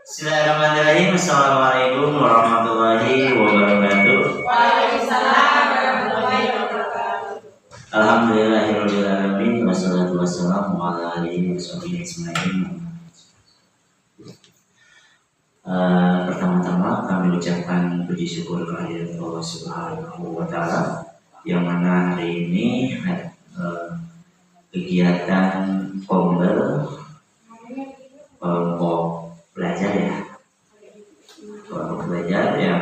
Bismillahirrahmanirrahim. Assalamualaikum warahmatullahi wabarakatuh. Waalaikumsalam warahmatullahi wabarakatuh. Alhamdulillahirabbil alamin wassalatu wassalamu ala alihi washabihi ajmain. Pertama-tama kami ucapkan puji syukur kehadirat Allah Subhanahu wa taala yang mana hari ini kegiatan Kombel kelompok belajar yang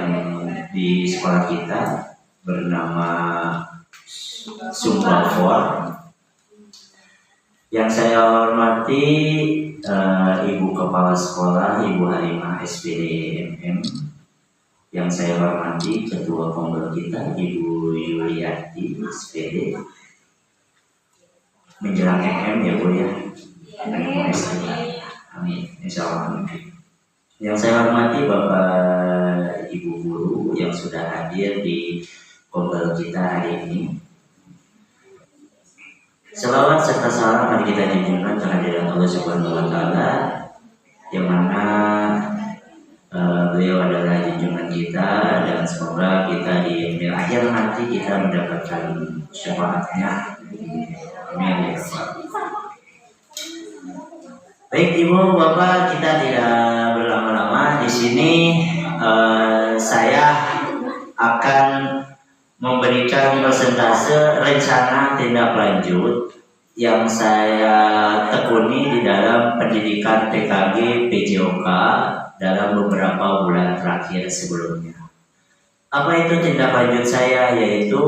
di sekolah kita bernama Sumba For. Yang saya hormati Ibu Kepala Sekolah Ibu Halimah SPD MM. Yang saya hormati Ketua Kombel kita Ibu Yuliati SPD. Menjelang MM ya Bu ya. Amin, insya Allah. Yang saya hormati Bapak Ibu Guru yang sudah hadir di Kombel kita hari ini. Selawat serta salam mari kita junjungkan kehadiran Allah Subhanahu wa taala yang mana beliau adalah junjungan kita, dan semoga kita di akhir nanti kita mendapatkan syafaatnya. Amin ya Allah. Baik Ibu Bapak, kita tidak berlama-lama di sini. Saya akan memberikan persentase rencana tindak lanjut yang saya tekuni di dalam pendidikan TKG PJOK dalam beberapa bulan terakhir sebelumnya. Apa itu tindak lanjut saya? Yaitu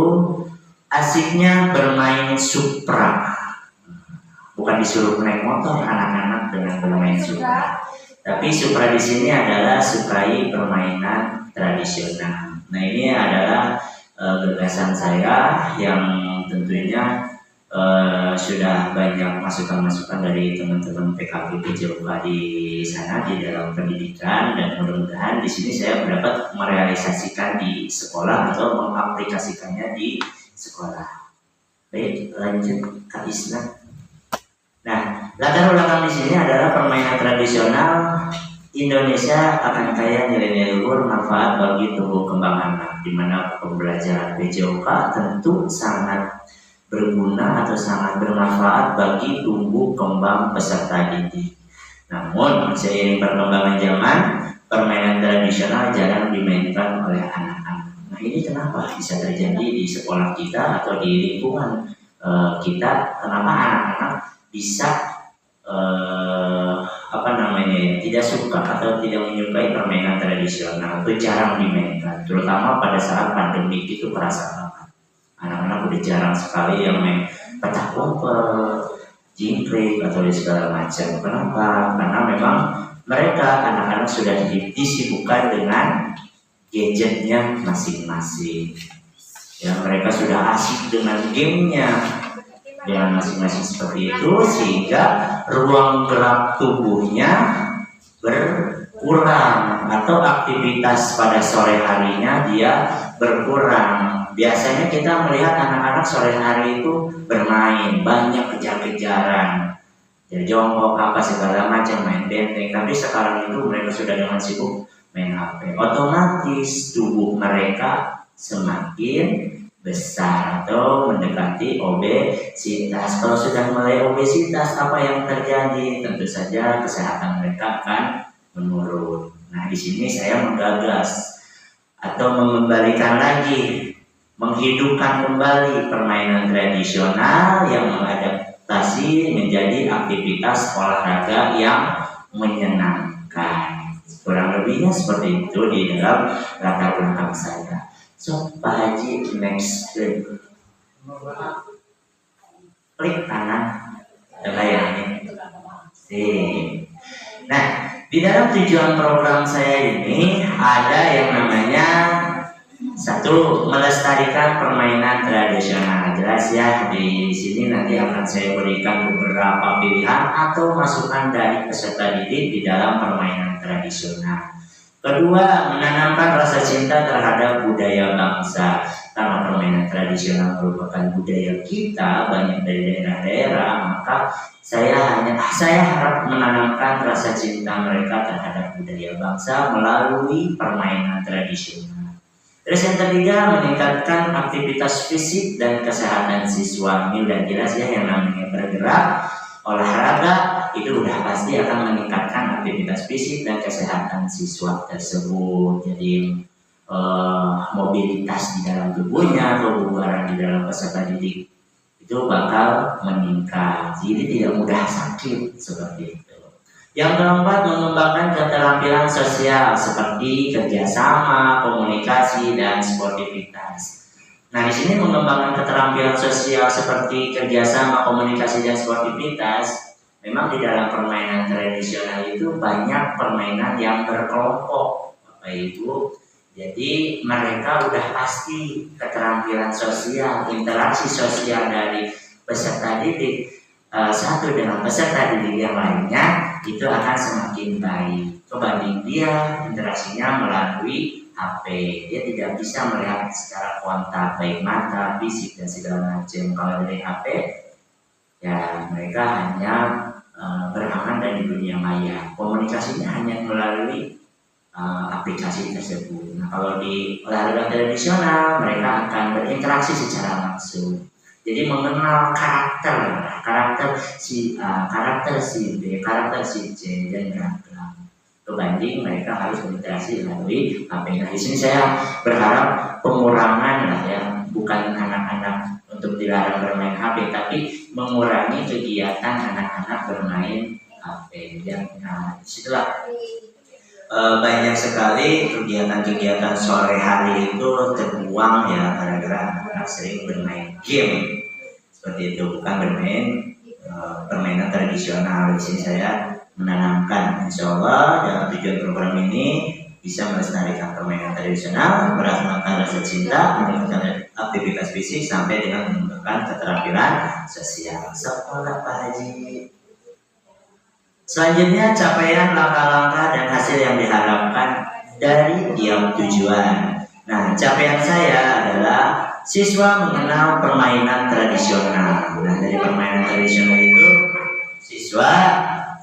asiknya bermain Supra. Bukan disuruh naik motor anak-anak dengan bermain Supra, tapi Supra di sini adalah sukai permainan tradisional. Nah, ini adalah gagasan saya yang tentunya sudah banyak masukan-masukan dari teman-teman PKB PJOK di sana di dalam pendidikan, dan mudah-mudahan di sini saya dapat merealisasikan di sekolah atau mengaplikasikannya di sekolah. Baik, lanjut Kak Isna. Nah, latar belakang di sini adalah permainan tradisional Indonesia akan kaya nilai-nilai luhur manfaat bagi tumbuh kembang anak, di mana pembelajaran PJOK tentu sangat berguna atau sangat bermanfaat bagi tumbuh kembang peserta didik. Namun, seiring perkembangan zaman, permainan tradisional jarang dimainkan oleh anak-anak. Nah, ini kenapa bisa terjadi di sekolah kita atau di lingkungan kita? Kenapa anak-anak bisa tidak suka atau tidak menyukai permainan tradisional, itu jarang dimainkan, terutama pada saat pandemi itu terasa banget. Anak-anak udah jarang sekali yang main petak umpet, jingkrik atau segala macam. Kenapa? Karena memang mereka anak-anak sudah disibukkan dengan gadgetnya masing-masing. Ya, mereka sudah asik dengan gamenya dengan masing-masing seperti itu, sehingga ruang gerak tubuhnya berkurang atau aktivitas pada sore harinya dia berkurang. Biasanya kita melihat anak-anak sore hari itu bermain, banyak kejar-kejaran, ya jongkok apa segala macam, main benteng. Tapi sekarang itu mereka sudah dengan sibuk main HP. Otomatis tubuh mereka semakin besar atau mendekati obesitas. Kalau sudah mulai obesitas, apa yang terjadi? Tentu saja kesehatan mereka akan menurun. Nah, di sini saya menggagas atau mengembalikan lagi, menghidupkan kembali permainan tradisional yang mengadaptasi menjadi aktivitas olahraga yang menyenangkan. Kurang lebihnya seperti itu di dalam latar belakang saya. So, Pak Haji, next klik kanan layarnya. Nah, di dalam tujuan program saya ini ada yang namanya satu, melestarikan permainan tradisional. Jelas ya, di sini nanti akan saya berikan beberapa pilihan atau masukan dari peserta didik di dalam permainan tradisional. Kedua, menanamkan rasa cinta terhadap budaya bangsa. karena permainan tradisional merupakan budaya kita banyak dari daerah-daerah, maka saya harap menanamkan rasa cinta mereka terhadap budaya bangsa melalui permainan tradisional. Terus yang ketiga, meningkatkan aktivitas fisik dan kesehatan siswa. Ini udah jelas ya, yang namanya bergerak, olahraga itu udah pasti akan meningkatkan aktivitas fisik dan kesehatan siswa tersebut. Jadi mobilitas di dalam tubuhnya, kebugaran di dalam peserta didik itu bakal meningkat. Jadi tidak mudah sakit seperti itu. Yang keempat, mengembangkan keterampilan sosial seperti kerjasama, komunikasi, dan sportivitas. Nah, di sini mengembangkan keterampilan sosial seperti kerjasama, komunikasi, dan sportivitas. Memang di dalam permainan tradisional itu banyak permainan yang berkelompok, Bapak Ibu. Jadi mereka udah pasti keterampilan sosial, interaksi sosial dari peserta didik satu dengan peserta didik yang lainnya itu akan semakin baik kebanding dia interaksinya melalui HP. Dia tidak bisa melihat secara kontak baik mata, fisik dan segala macam. Kalau dari HP ya mereka hanya beraman dari dunia maya. Komunikasinya hanya melalui aplikasi tersebut. Nah, kalau di olahraga tradisional mereka akan berinteraksi secara langsung. Jadi mengenal karakter si A, karakter si B, karakter si C dan beragam. Kebanding mereka harus berinteraksi melalui HP. Nah, di sini saya berharap pengurangan lah ya, bukan anak-anak untuk dilarang bermain HP, tapi mengurangi kegiatan anak-anak bermain HP. Dan disitulah banyak sekali kegiatan-kegiatan sore hari itu terbuang ya gara-gara anak-anak sering bermain game seperti itu, bukan bermain permainan tradisional. Di sini saya menanamkan, insya Allah dalam tujuan program ini bisa melestarikan permainan tradisional, merasakan rasa cinta, meningkatkan aktivitas fisik sampai dengan mengembangkan keterampilan sosial. Sekolah Pak Haji. Selanjutnya, capaian langkah-langkah dan hasil yang diharapkan dari tiap tujuan. Nah, capaian saya adalah siswa mengenal permainan tradisional. Nah, dari permainan tradisional itu siswa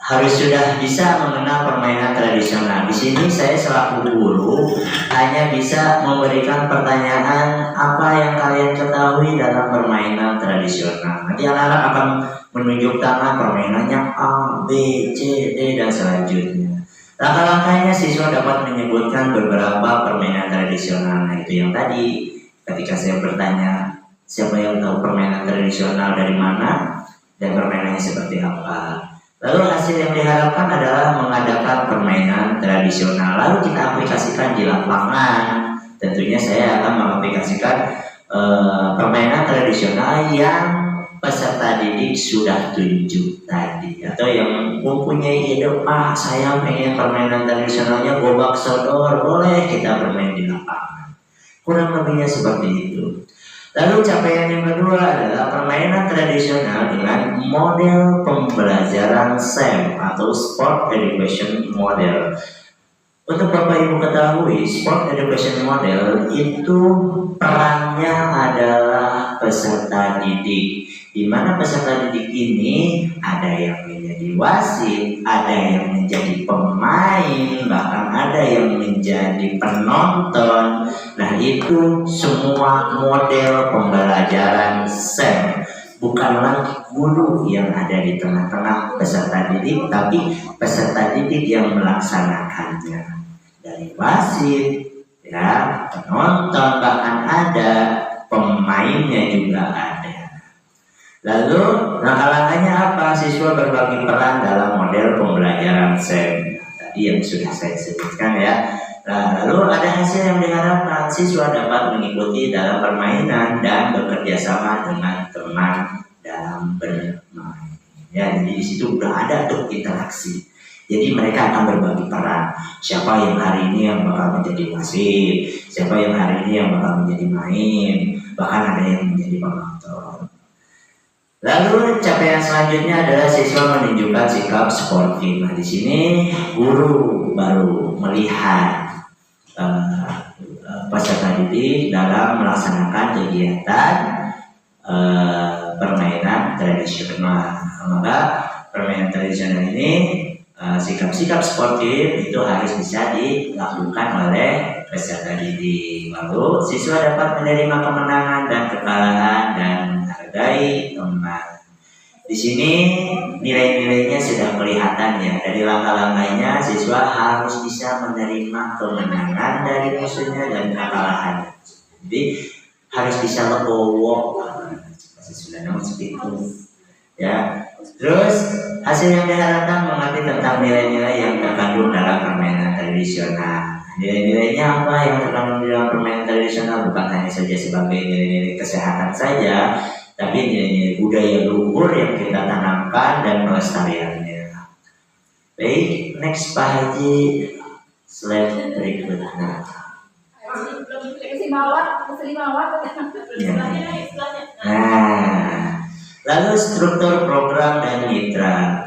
harus sudah bisa mengenal permainan tradisional. Di sini saya selaku guru hanya bisa memberikan pertanyaan apa yang kalian ketahui dalam permainan tradisional. Nanti anak-anak akan menunjuk tangan permainannya A, B, C, D dan selanjutnya. Langkah-langkahnya siswa dapat menyebutkan beberapa permainan tradisional. Nah, itu yang tadi ketika saya bertanya siapa yang tahu permainan tradisional dari mana dan permainannya seperti apa. Lalu hasil yang diharapkan adalah mengadakan permainan tradisional. Lalu kita aplikasikan di lapangan. Tentunya saya akan mengaplikasikan permainan tradisional yang peserta didik sudah tunjuk tadi, atau yang mempunyai ide, Pak saya pengen permainan tradisionalnya gobak sodor, boleh kita bermain di lapangan. Kurang lebihnya seperti itu. Lalu capaian yang kedua adalah permainan tradisional dengan model pembelajaran SEM atau Sport Education Model. Untuk Bapak Ibu ketahui, Sport Education Model itu perannya adalah peserta didik, di mana peserta didik ini ada yang menjadi wasit, ada yang menjadi pemain, bahkan ada yang menjadi penonton. Nah, itu semua model pembelajaran SEM. Bukan lagi guru yang ada di tengah-tengah peserta didik, tapi peserta didik yang melaksanakannya. Dari wasit, ya, penonton, bahkan ada pemainnya juga ada. Lalu langkah-langkahnya apa? Siswa berbagi peran dalam model pembelajaran SEM. Tadi yang sudah saya sebutkan ya. Nah, lalu ada hasil yang diharapkan, siswa dapat mengikuti dalam permainan dan bekerja sama dengan teman dalam bermain. Ya, jadi di situ udah ada tuh interaksi. Jadi mereka akan berbagi peran. Siapa yang hari ini yang bakal menjadi wasit, siapa yang hari ini yang bakal menjadi main, bahkan ada yang menjadi penonton. Lalu capaian selanjutnya adalah siswa menunjukkan sikap sportif. Nah, di sini guru baru melihat peserta didik dalam melaksanakan kegiatan permainan tradisional. Maka permainan tradisional ini sikap-sikap sportif itu harus bisa dilakukan oleh peserta didik. Lalu siswa dapat menerima kemenangan dan kekalahan dan menghargai teman. Di sini nilai-nilainya sudah kelihatan ya. Dari langkah-langkahnya siswa harus bisa menerima kemenangan dari musuhnya dan kekalahan. Jadi harus bisa legowo. Sudah namun seperti itu. Ya. Terus hasil yang diharapkan mengerti tentang nilai-nilai yang terkandung dalam permainan tradisional. Nilai-nilainya apa yang terkandung dalam permainan tradisional? Bukan hanya saja sebagai nilai-nilai kesehatan saja, tapi nilai-nilai budaya luhur yang kita tanamkan dan pelestariannya. Baik, next Pak Haji, slide berikutnya. Nah, lalu struktur program dan mitra.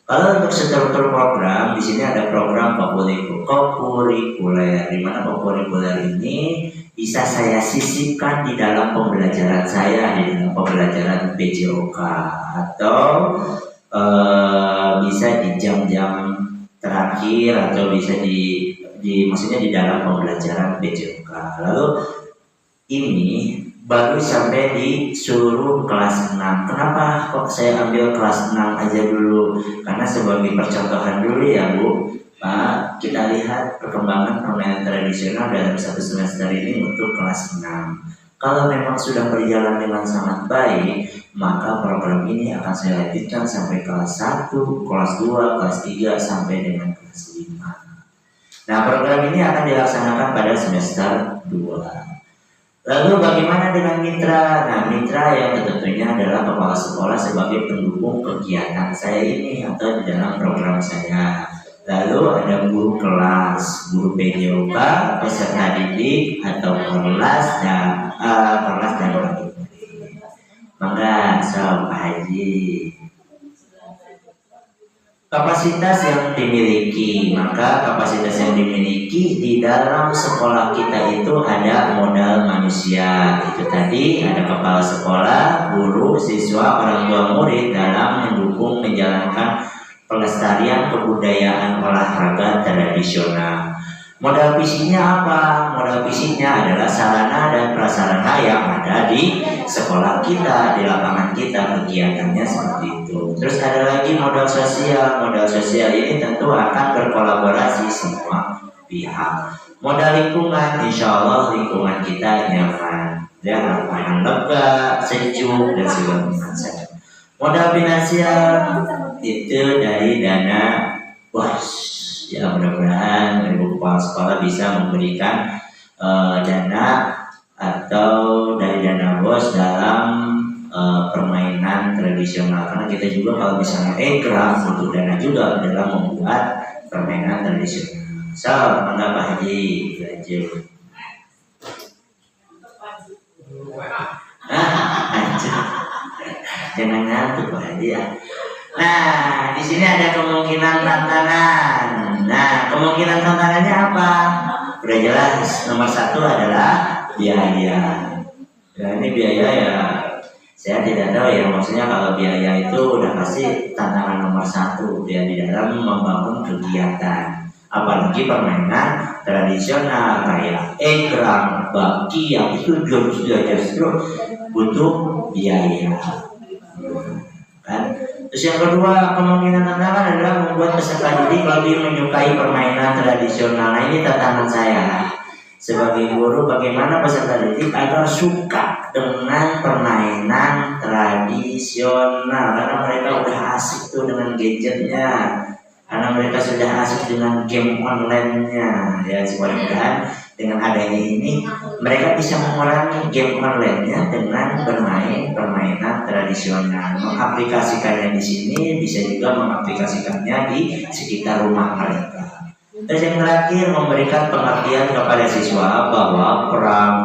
Kalau untuk struktur program, di sini ada program kokurikuler, di mana kokurikuler ini bisa saya sisipkan di dalam pembelajaran saya, di dalam pembelajaran PJOK, atau bisa di jam-jam terakhir, atau bisa maksudnya di dalam pembelajaran PJOK. Lalu ini baru sampai di seluruh kelas 6. Kenapa kok saya ambil kelas 6 aja dulu? Karena sebagai percontohan dulu ya Bu, Pak, kita lihat perkembangan permainan tradisional dalam satu semester ini untuk kelas 6. Kalau memang sudah berjalan dengan sangat baik, maka program ini akan saya lanjutkan sampai kelas 1, kelas 2, kelas 3, sampai dengan kelas 5. Nah, program ini akan dilaksanakan pada semester 2. Lalu bagaimana dengan mitra? Nah, mitra yang tentunya adalah kepala sekolah sebagai pendukung kegiatan saya ini atau di dalam program saya. Lalu ada guru kelas, guru PJOK, peserta didik atau kelas dan wakil. Mangga, Pak Haji. Kapasitas yang dimiliki, maka kapasitas yang dimiliki di dalam sekolah kita itu ada modal manusia. Itu tadi ada kepala sekolah, guru, siswa, orang tua murid dalam mendukung menjalankan pelestarian kebudayaan olahraga tradisional. Modal fisiknya apa? Modal fisiknya adalah sarana dan prasarana yang ada di sekolah kita, di lapangan kita, kegiatannya seperti itu. Terus ada lagi modal sosial. Modal sosial ini tentu akan berkolaborasi semua pihak. Modal lingkungan, insya Allah lingkungan kita nyaman, ya, lapangan lega, sejuk dan segala macam. Modal finansial itu dari dana BOS. Ya, mudah-mudahan Ibu Kepala Sekolah bisa memberikan dana atau dari dana BOS dalam permainan tradisional. Karena kita juga kalau misalnya ekraf butuh dana juga dalam membuat permainan tradisional. So, mangga Pak Haji lanjut. Jangan ngantuk Pak Haji ya. Nah, di sini ada kemungkinan tantangan. Nah, kemungkinan tantangannya apa? Udah jelas, nomor 1 adalah biaya. Ya, ini biaya ya, saya tidak tahu ya, maksudnya kalau biaya itu udah pasti tantangan nomor 1 ya di dalam membangun kegiatan. Apalagi permainan tradisional kayak ekrang, baki yang itu justru butuh biaya. Kan? Terus yang kedua, kemungkinan tantangan adalah membuat peserta didik lebih menyukai permainan tradisional. Nah, ini tantangan saya sebagai guru, bagaimana peserta didik agar suka dengan permainan tradisional, karena mereka udah asik tuh dengan gadgetnya, karena mereka sudah asik dengan game online-nya. Ya, mudah-mudahan dengan adanya ini mereka bisa mengurangi game online-nya dengan bermain permainan tradisional. Mengaplikasikannya di sini, bisa juga mengaplikasikannya di sekitar rumah mereka. Terus yang terakhir, memberikan pengertian kepada siswa bahwa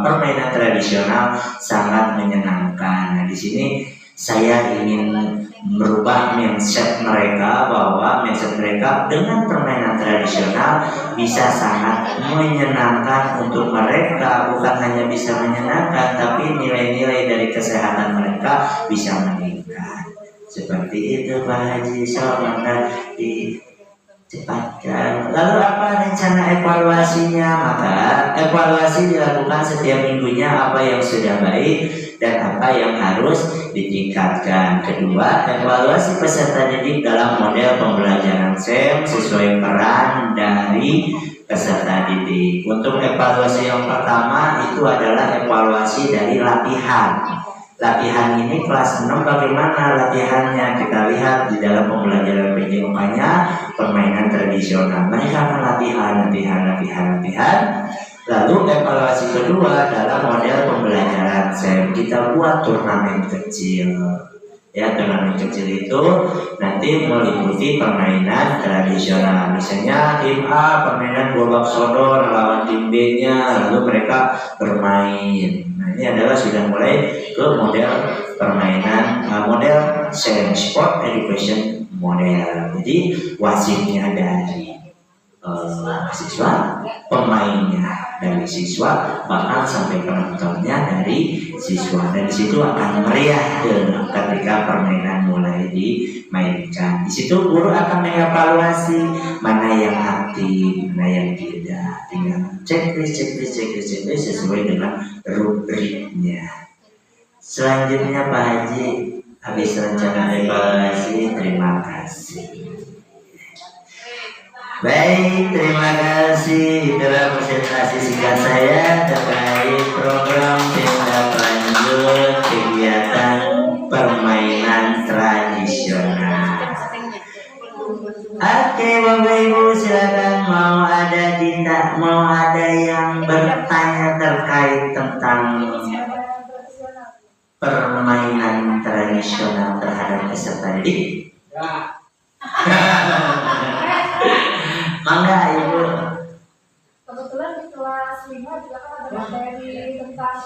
permainan tradisional sangat menyenangkan. Nah, di sini saya ingin merubah mindset mereka bahwa mindset mereka dengan permainan tradisional bisa sangat menyenangkan untuk mereka. Bukan hanya bisa menyenangkan, tapi nilai-nilai dari kesehatan mereka bisa meningkat. Seperti itu Pak Haji. Maka dicepatkan. Lalu apa rencana evaluasinya? Maka evaluasi dilakukan setiap minggunya, apa yang sudah baik dan apa yang harus ditingkatkan. Kedua, evaluasi peserta didik dalam model pembelajaran SEM sesuai peran dari peserta didik. Untuk evaluasi yang pertama itu adalah evaluasi dari latihan. Latihan ini kelas 6 bagaimana latihannya? Kita lihat di dalam pembelajaran PJOK-nya permainan tradisional. Mereka akan latihan. Lalu evaluasi kedua adalah model pembelajaran SEM. Kita buat turnamen kecil. Ya, turnamen kecil itu nanti meliputi permainan tradisional. Misalnya tim A permainan gobak sodor lawan tim B-nya, lalu mereka bermain. Nah, ini adalah sudah mulai ke model permainan, model SEM, Sport Education Model. Jadi wasitnya dari siswa, pemainnya dari siswa, bahkan sampai penontonnya dari siswa. Dan di situ akan meriah ketika permainan mulai dimainkan. Di situ guru akan mengevaluasi mana yang aktif, mana yang tidak. Tinggal checklist sesuai dengan rubriknya. Selanjutnya Pak Haji, habis rencana evaluasi. Terima kasih. Baik, terima kasih. Itulah presentasi singkat saya terkait program tindak lanjut kegiatan permainan tradisional. Oke, Bapak Ibu, silakan mau ada yang bertanya terkait tentang permainan tradisional terhadap peserta didik? Mangga Ibu. Kebetulan di kelas 5 juga kan ada materi tentang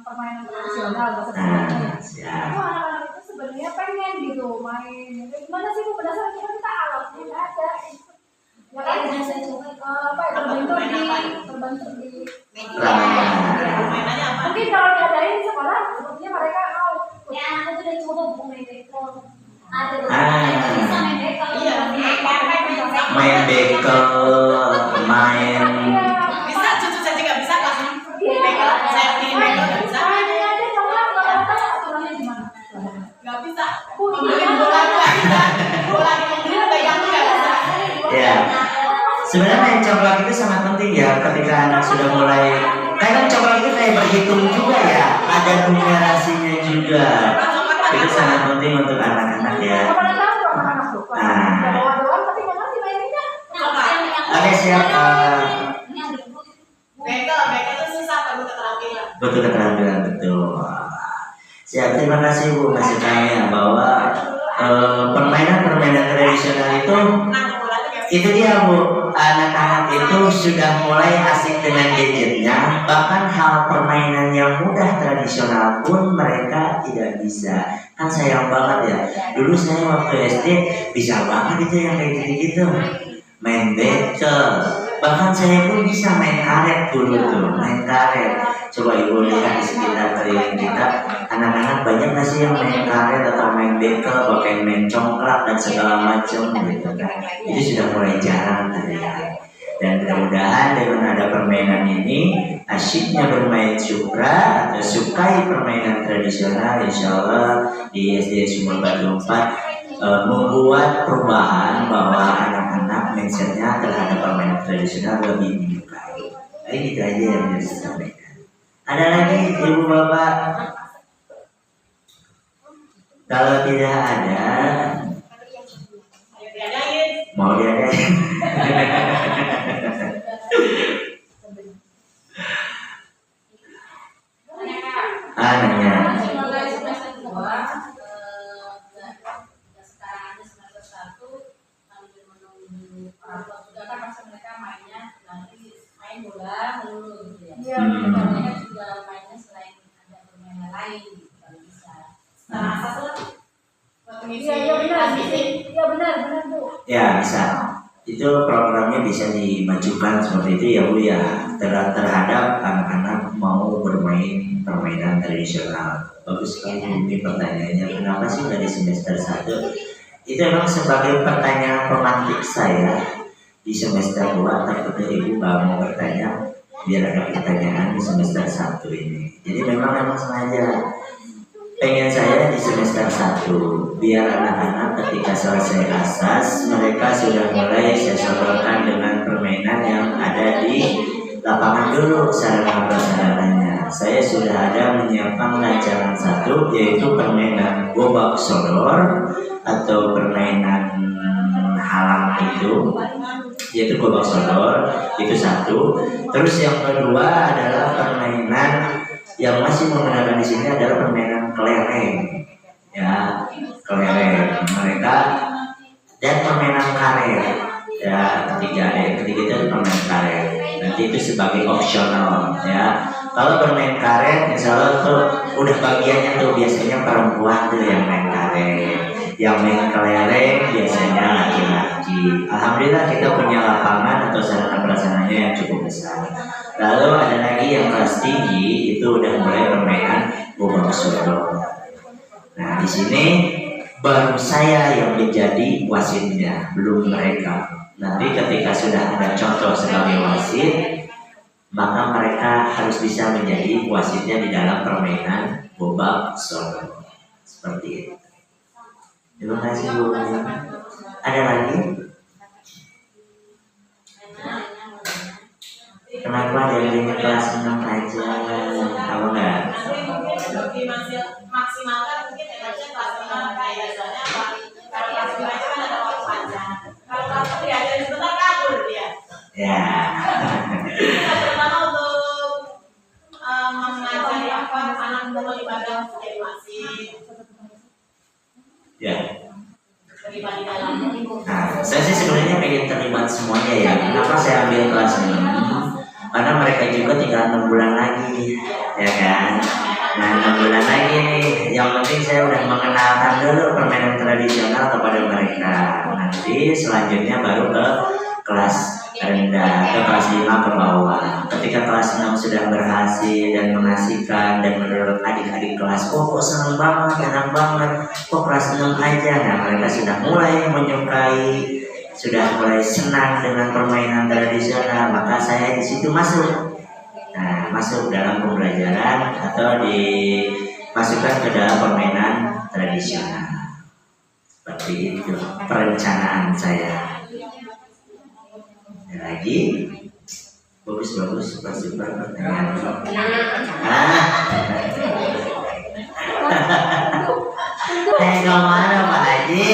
permainan tradisional bahasa Indonesia. Itu anak-anak itu sebenarnya pengen gitu main. Gimana sih Bu, berdasarkan kita alatnya nggak ada. Ya kan terbentuk di mungkin kalau diadain sekolah sepertinya mereka mau. Ya, aku tuh udah coba main bekel. Bisa main bekel, bisa cucu saja nggak bisa kan? Bekel, saya pilih bekel nggak bisa. Nggak bisa. Membeli bola nggak bisa. Bola dibeli pegang nggak bisa. Ya, sebenarnya main coklat itu sangat penting ya ketika anak sudah mulai. Karena coklat itu kayak berhitung juga ya, ada numerasinya juga. Itu sangat penting untuk anak-anak ya. Ada siapa? Bekel itu susah perlu keterampilan. Betul, keterampilan betul. Siap, terima kasih Bu masih tanya bahwa permainan tradisional itu dia Bu, anak-anak itu sudah mulai asik dengan gadgetnya, bahkan hal permainan yang mudah tradisional pun mereka tidak bisa. Kan sayang banget ya, dulu saya waktu SD bisa banget itu yang kayak gitu-gitu, main bekel, bahkan saya pun bisa main karet dulu tuh, main karet. Coba Ibu lihat di sekitar keliling kita, anak-anak banyak nggak sih yang main karet atau main bekel, bahkan main congklak dan segala macam gitu kan. Itu sudah mulai jarang terlihat. Dan mudah-mudahan dengan ada permainan ini, asyiknya bermain supra atau sukai permainan tradisional, insya Allah di SD Sumber Batu 4 membuat perubahan bahwa anak-anak mindsetnya terhadap permainan tradisional lebih menyukai. Ini gitu aja yang bisa saya sampaikan. Ada lagi Ibu Bapak? Kalau tidak ada, mau diadain. Nanya. Main bola dulu gitu ya. Mereka juga mainnya selain ada permainan lain gitu kalau bisa. Secara asas lah bisa dimajukan seperti itu ya Bu ya, terhadap anak-anak mau bermain permainan tradisional. Bagus sekali ini pertanyaannya. Kenapa sih dari semester 1? Itu memang sebagai pertanyaan pemantik saya di semester 2, takutnya Ibu mau bertanya biar ada pertanyaan di semester 1 ini. Jadi memang sengaja pengen saya di semester 1 biar anak-anak ketika selesai asas mereka sudah mulai saya sodorkan dengan permainan yang ada di lapangan dulu sarana prasarananya. Saya sudah ada menyiapkan rancangan 1 yaitu permainan gobak sodor atau permainan halang itu, yaitu gobak sodor itu 1. Terus yang kedua adalah permainan yang masih menggunakan di sini adalah permainan kelereng, ya kelereng mereka, dan permainan karet, ya ketiga itu permainan karet. Nanti itu sebagai opsional, ya. Kalau bermain karet, insya Allah tuh udah bagiannya tuh biasanya perempuan tuh yang main karet, yang main kelereng biasanya laki-laki. Alhamdulillah kita punya lapangan atau sarana prasarananya yang cukup besar. Lalu ada lagi yang kelas tinggi itu udah mulai permainan gobak sodor. Nah di sini baru saya yang menjadi wasitnya, belum mereka. Nanti ketika sudah ada contoh sebagai wasit, maka mereka harus bisa menjadi wasitnya di dalam permainan gobak sodor. Seperti itu. Terima kasih Bu. Ada lagi? Kenapa dari kelas 6 aja? Tahu nggak? Lebih maksimalkan mungkin energi kelas 5 kayak soalnya apa? Kalau kelas 5 itu kan ada waktu panjang. Kalau kelas 3 ada sebentar kabur dia. Ya. Terutama untuk mengajari apa anak untuk ibadah jadi wasit. Ya. Terlibat di dalam. Nah, saya sih sebenarnya pengen terlibat semuanya ya. Kenapa saya ambil kelas 6? Karena mereka juga tinggal 6 bulan lagi, ya kan? Nah 6 bulan lagi nih, yang penting saya udah mengenalkan dulu permainan tradisional kepada mereka. Nanti selanjutnya baru ke kelas rendah, ke kelas 5 ke bawah. Ketika kelas 6 sudah berhasil dan mengasihkan dan menurut adik-adik kelas, kok senang banget, enak banget, kok kelas 6 aja. Nah mereka sudah mulai menyukai, sudah mulai senang dengan permainan tradisional, maka saya di situ masuk. Nah, masuk dalam pembelajaran atau dimasukkan ke dalam permainan tradisional. Seperti itu perencanaan saya. Ada lagi? Bagus, super pertanyaan. Kemana Pak Haji?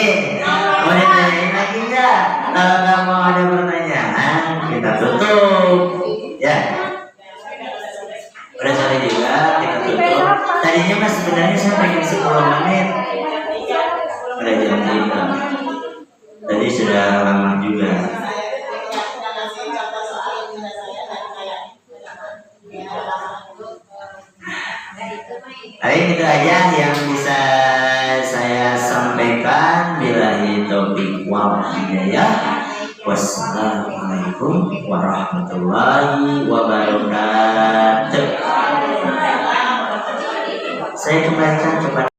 Mau ditanyain lagi nggak? Kalau nggak mau ada pertanyaan, kita tutup. Ya. Udah sore juga, kita tutup. Tadinya mas sebenarnya saya pengen 10 menit. Udah jam 5. Tadi sudah lama juga. Baik, itu aja yang bisa saya sampaikan. Billahi taufiq wal hidayah. Wassalamualaikum warahmatullahi wabarakatuh. Saya kembalikan kepada